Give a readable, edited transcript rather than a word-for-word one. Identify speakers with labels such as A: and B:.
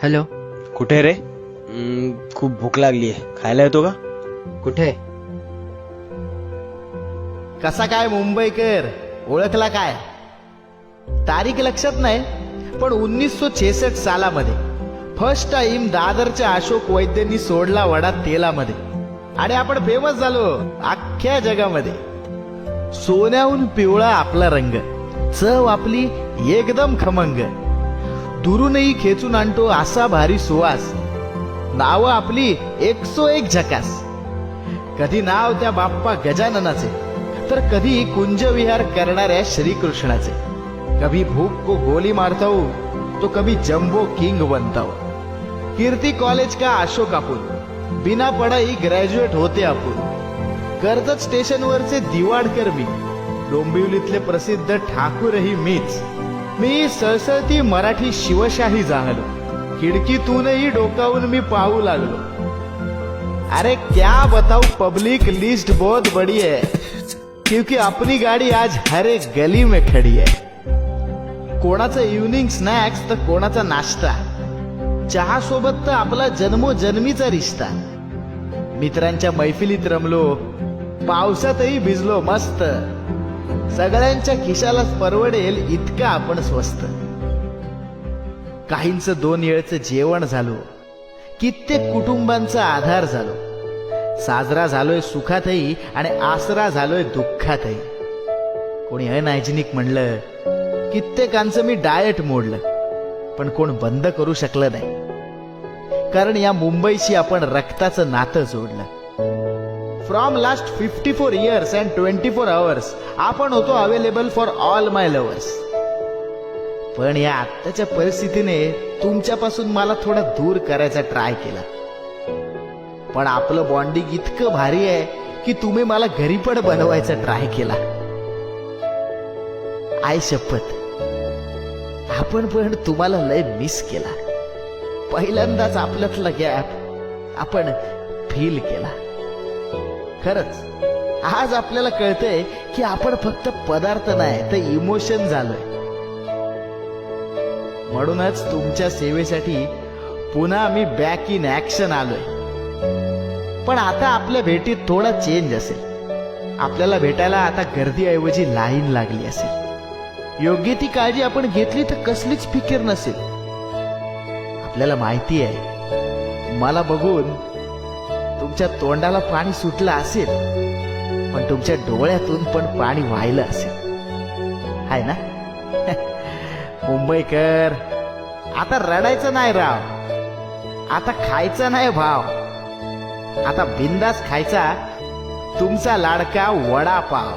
A: Hello.
B: कुठे रे? खूप भूक लागली आहे, खायला येतो का?
A: कुठे?
C: कसा काय मुंबईकर, ओळखला काय? तारीख लक्षात नाही, पण 1966 सालामध्ये फर्स्ट टाइम दादरच्या अशोक वैद्यांनी सोडला वडा तेलामध्ये आणि आपण फेमस झालो अख्ख्या जगामध्ये. सोन्याहून पिवळा आपला रंग, चव आपली एकदम खमंग, दुरूनही खेचून आणतो असा भारी सुवास, नावं आपली 101 झकास. कधी नाव त्या बाप्पा गजाननाचे, तर कधी कुंजविहार करणाऱ्या श्रीकृष्णाचे. कभी भूख को गोली मारता हूं तो कभी जम्बो किंग बनता हूं. कीर्ती कॉलेज का अशोक आपण, बिना पढ़ाई ग्रॅज्युएट होते आपण. कर्जत स्टेशनवरचे दिवाडकर मी, डोंबिवलीतले प्रसिद्ध ठाकूरही मीच. मी सळसळती मराठी शिवशाही जाहलो, खिडकीतूनही डोकावून मी पाहू लागलो. अरे क्या बताऊ, पब्लिक लिस्ट बहुत बड़ी है, क्योंकि अपनी गाड़ी आज हर एक गली में खड़ी है. कोणाचा इव्हनिंग स्नॅक्स तर कोणाचा नाश्ता, चहा सोबत तर आपला जन्मोजन्मीचा रिश्ता. मित्रांच्या मैफिलीत रमलो, पावसातही भिजलो मस्त. सगळ्यांच्या खिशालाच परवडेल इतकं आपण स्वस्त. काहींचं 2 वेळचं जेवण झालो, कित्येक कुटुंबांचा आधार झालो. साजरा झालोय सुखातही आणि आसरा झालोय दुःखातही. कोणी अनहायजेनिक म्हणलं, कित्येकांचं मी डाएट मोडलं, पण कोण बंद करू शकलं नाही, कारण या मुंबईशी आपण रक्ताचं नातं जोडलं. From last 54 years and 24 hours आपण होतो available for all my lovers. पण या आत्ताच्या परिस्थितीने तुमच्यापासून मला थोडा दूर करायचा ट्राय केला. पण आपलं बॉन्डिंग इतकं भारी आहे की तुम्ही मला घरी पण बनवायचा ट्राय केला. आय शपथ, आपण पण तुम्हाला लय मिस केला. पहिल्यांदाच आपल्यातला गॅप आपण फील केला. खरंच आज आपल्याला कळतंय की आपण फक्त पदार्थ नाही तर इमोशन झालोय. म्हणूनच तुमच्या सेवेसाठी पुन्हा मी बॅक इन ऍक्शन आलोय. पण आता आपल्या भेटीत थोडा चेंज असेल. आपल्याला भेटायला आता गर्दीऐवजी लाईन लागली असेल. योग्य ती काळजी आपण घेतली तर कसलीच फिकीर नसेल. आपल्याला माहिती आहे, मला बघून तुमच्या तोंडाला पाणी सुटलं असेल, पण तुमच्या डोळ्यातून पण पाणी वाहिलं असेल, हाय ना? मुंबईकर, आता रडायचं नाही राव, आता खायचं नाही भाव, आता बिंदास खायचा तुमचा लाडका वडापाव.